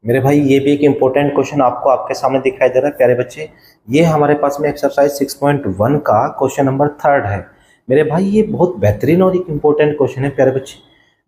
मेरे भाई ये भी एक इम्पोर्टेंट क्वेश्चन आपको आपके सामने दिखाई दे रहा है प्यारे बच्चे। ये हमारे पास में एक्सरसाइज 6.1 का क्वेश्चन नंबर 3 है। मेरे भाई ये बहुत बेहतरीन और एक इम्पोर्टेंट क्वेश्चन है प्यारे बच्चे।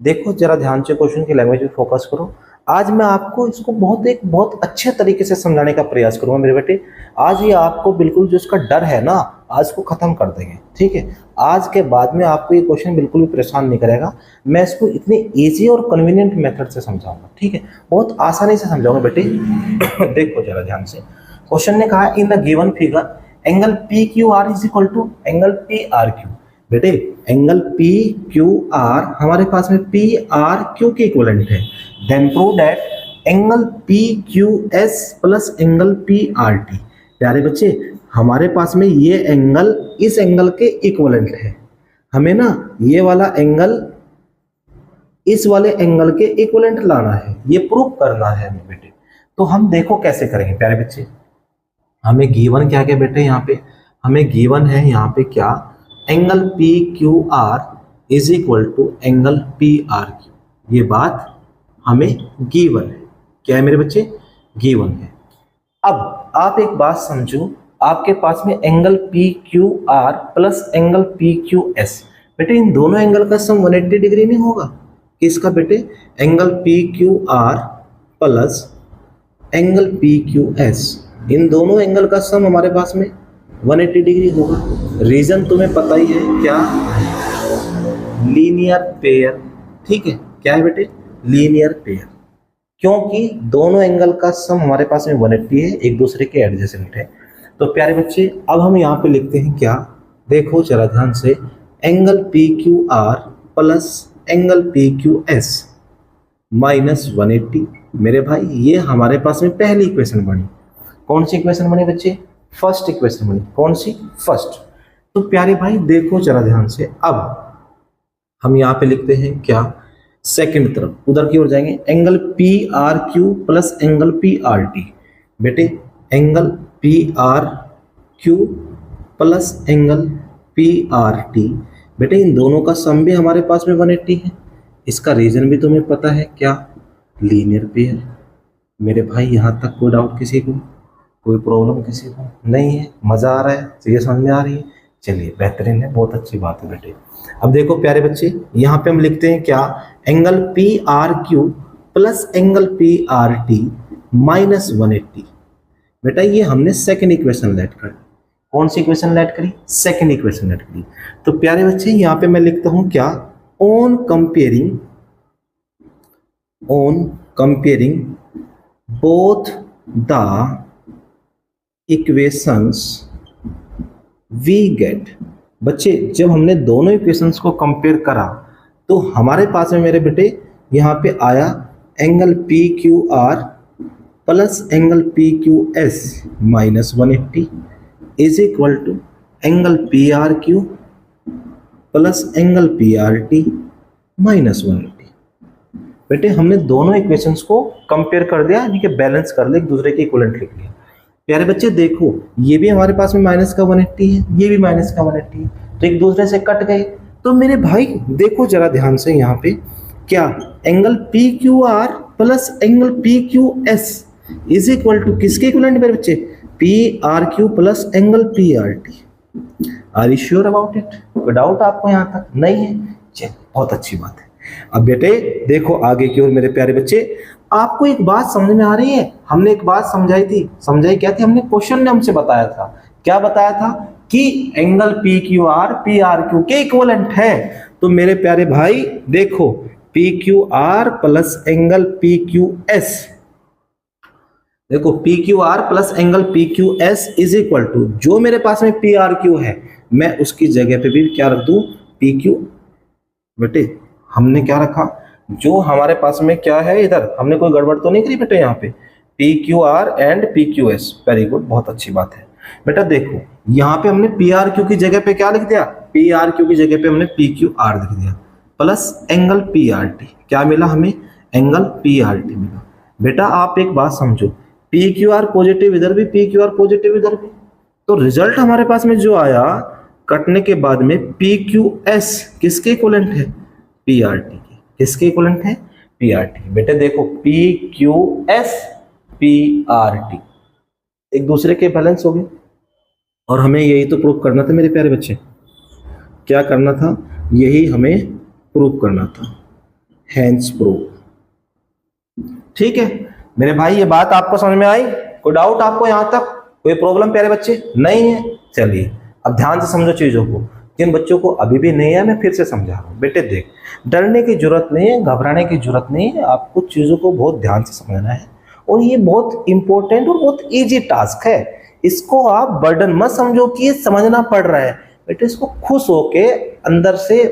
देखो जरा ध्यान से क्वेश्चन की लैंग्वेज पे फोकस करो। आज मैं आपको इसको बहुत अच्छे तरीके से समझाने का प्रयास करूंगा मेरे बेटे। आज ये आपको बिल्कुल जो इसका डर है ना, आज को खत्म कर देंगे। ठीक है, आज के बाद में आपको ये क्वेश्चन बिल्कुल भी परेशान नहीं करेगा। मैं इसको इतने इजी और कन्वीनियंट मेथड से समझाऊंगा। ठीक है, बहुत आसानी से समझाऊंगा बेटे। देखो जरा ध्यान से, क्वेश्चन ने कहा in the given figure angle P Q R is equal to angle P R Q. बेटे एंगल पी क्यू आर हमारे पास में पी आर क्यू के इक्विवेलेंट है। Then prove that angle P Q S plus angle P R T. प्यारे बच्चे हमारे पास में ये एंगल इस एंगल के इक्विवेलेंट है। हमें ना ये वाला एंगल इस वाले एंगल के इक्विवेलेंट लाना है, ये प्रूव करना है हमें बेटे। तो हम देखो कैसे करेंगे प्यारे बच्चे। हमें गिवन क्या क्या बेटे, यहाँ पे हमें गिवन है यहाँ पे क्या, angle P Q R is equal to angle P R Q. ये बात हमें गिवन है। क्या है मेरे बच्चे, गिवन है। अब आप एक बात समझो, आपके पास में angle P Q R plus angle P Q S. बेटे इन दोनों एंगल का सम 180 डिग्री नहीं होगा। किसका बेटे, angle P Q R plus angle P Q S, इन दोनों एंगल का सम हमारे पास में 180 डिग्री होगा। रीजन तुम्हें पता ही है क्या, लीनियर पेयर। ठीक है, क्या है बेटे, लीनियर पेयर। क्योंकि दोनों एंगल का सम हमारे पास में 180 है, एक दूसरे के एडजेसेंट है। तो प्यारे बच्चे अब हम यहाँ पे लिखते हैं क्या, देखो जरा ध्यान से, angle P Q R plus angle P Q S minus 180। मेरे भाई ये हमारे पास में पहली इक्वेशन बनी। कौन सी इक्वेशन बनी बच्चे, फर्स्ट इक्वेशन बनी। कौन सी, फर्स्ट। तो प्यारे भाई देखो जरा ध्यान से, अब हम यहाँ पे लिखते हैं क्या, सेकंड तरफ उधर की ओर जाएंगे, angle P R Q plus angle P R T. बेटे angle P R Q plus angle P R T, बेटे इन दोनों का सम भी हमारे पास में 180 है। इसका रीजन भी तुम्हें पता है क्या, लीनियर पेयर। मेरे भाई यहाँ तक कोई डाउट किसी को, कोई प्रॉब्लम किसी को नहीं है, मज़ा आ रहा है, चीज़ें समझ में आ रही है। चलिए बेहतरीन है, बहुत अच्छी बात है बेटे। अब देखो प्यारे बच्चे यहाँ पे हम लिखते हैं क्या, angle P R Q plus angle P R T minus 180। बेटा ये हमने सेकेंड इक्वेशन लेट कर, कौन सी इक्वेशन लेट करी, सेकेंड इक्वेशन लेट करी। तो प्यारे बच्चे यहाँ पे मैं लिखता हूँ क्या, on comparing both the equations we get. बच्चे जब हमने दोनों इक्वेशंस को कंपेयर करा तो हमारे पास में मेरे बेटे यहाँ पे आया angle P Q R plus angle P Q S minus 180 is equal to angle P R Q plus angle P R T minus 180। बेटे हमने दोनों इक्वेशंस को कंपेयर कर दिया, यानी कि बैलेंस कर लिया, एक दूसरे के इक्विवेलेंट लिख लिया। प्यारे बच्चे देखो ये भी हमारे पास में माइनस का 180 है, ये भी माइनस का 180 है, तो एक दूसरे से कट गए। तो मेरे भाई देखो जरा ध्यान से यहाँ पे क्या, angle P Q R plus angle P Q S is equal to किसके इक्विवेलेंट मेरे बच्चे, P R Q plus angle P R T. Are you sure about it, कोई डाउट आपको यहाँ तक नहीं है, चलिए बहुत अच्छी बात है। अब बेटे देखो आगे की ओर मेरे प्यारे बच्चे, आपको एक बात समझ में आ रही है, हमने एक बात समझाई थी, समझाई क्या थी, हमने क्वेश्चन ने हमसे बताया था, क्या बताया था कि angle P Q R P R Q के इक्विवेलेंट है। तो मेरे प्यारे भाई देखो P Q R plus angle P Q S, देखो P Q R plus angle P Q S is equal to, जो मेरे पास में पी आर क्यू है मैं उसकी जगह पे भी क्या रख दूं, पी क्यू। बेटे हमने क्या रखा, जो हमारे पास में क्या है, इधर हमने कोई गड़बड़ तो नहीं करी बेटे, यहाँ पे P Q are and P Q S, very good, बहुत अच्छी बात है। बेटा देखो यहाँ पे हमने पी आर क्यू की जगह पे क्या लिख दिया, पी आर क्यू की जगह पे हमने पी क्यू आर लिख दिया plus angle P R T, क्या मिला हमें, एंगल पी आर टी मिला। बेटा आप एक बात समझो, पी क्यू आर पॉजिटिव इधर भी, पी क्यू आर पॉजिटिव इधर भी, तो रिजल्ट हमारे पास में जो आया कटने के बाद में पी क्यू एस किसके इक्विवेलेंट है, पी आर टी के। किसके इक्विवेलेंट है, पी आर टी। बेटे देखो P Q S P R T एक दूसरे के बैलेंस हो गए, और हमें यही तो प्रूव करना था मेरे प्यारे बच्चे। क्या करना था? यही हमें प्रूव करना था, हैंस प्रूव। ठीक है मेरे भाई, ये बात आपको समझ में आई? कोई डाउट आपको यहां तक? कोई प्रॉब्लम प्यारे बच्चे? नहीं है। चलिए अब ध्यान से समझो चीजों को। जिन बच्चों को अभी भी नहीं है मैं फिर से समझा रहा हूं। बेटे देख, डरने की जरूरत नहीं है, घबराने की जरूरत नहीं है, आपको चीजों को बहुत ध्यान से समझना है, और ये बहुत इंपॉर्टेंट और बहुत इजी टास्क है। इसको आप बर्डन मत समझो कि ये समझना पड़ रहा है। बेटे इसको खुश होके अंदर से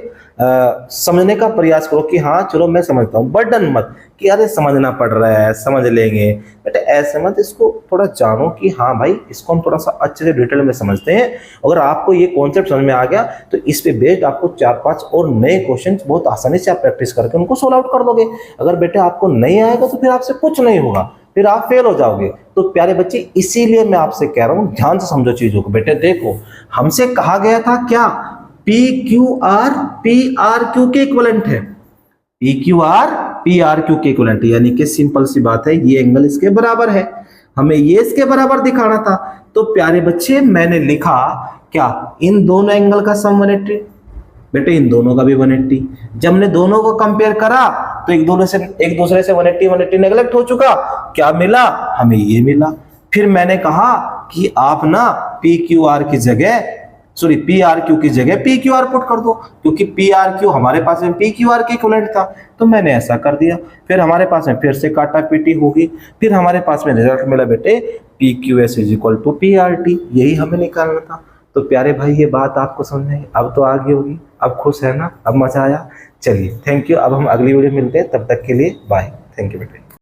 समझने का प्रयास करो कि हाँ चलो मैं समझता हूँ। बर्डन मत कि अरे समझना पड़ रहा है, समझ लेंगे। बेटे ऐसे मत, इसको थोड़ा जानो कि हाँ भाई इसको हम थोड़ा सा अच्छे से डिटेल में समझते हैं। अगर आपको ये कॉन्सेप्ट समझ में आ गया तो इस पे बेस्ड आपको 4-5 और नए क्वेश्चन बहुत आसानी से आप प्रैक्टिस करके उनको सोल्व आउट कर दोगे। अगर बेटे आपको नहीं आएगा तो फिर आपसे कुछ नहीं होगा, फिर आप फेल हो जाओगे। तो प्यारे बच्चे इसीलिए मैं आपसे कह रहा हूं ध्यान से समझो चीजों को। बेटे देखो, हमसे कहा गया था क्या? P Q R P R Q के इक्विवेलेंट है। P Q R P R Q के इक्विवेलेंट, यानी कि सिंपल सी बात है, ये एंगल इसके बराबर है, हमें ये इसके बराबर दिखाना था। तो प्यारे बच्चे मैंने लिखा क्या? इन दोनों एंगल का सम 180। बेटे इन दोनों का भी 180। जब हमने दोनों को कंपेयर करा तो एक दूसरे से 180 नेगलेक्ट हो चुका। क्या मिला? हमें ये मिला। फिर मैंने कहा कि आप ना पी क्यू आर की जगह पी आर क्यू की जगह पी क्यू आर पुट कर दो, क्योंकि पी आर क्यू हमारे पास में पी क्यू आर के इक्विवेलेंट था। तो मैंने ऐसा कर दिया। फिर हमारे पास में फिर से काटा पीटी होगी। फिर हमारे पास में रिजल्ट मिला बेटे P Q S is equal to P R T. यही हमें निकालना था। तो प्यारे भाई ये बात आपको समझ में अब तो आगे होगी। अब खुश है ना? अब मजा आया? चलिए थैंक यू। अब हम अगली वीडियो मिलते हैं, तब तक के लिए बाय। थैंक यू बेटे।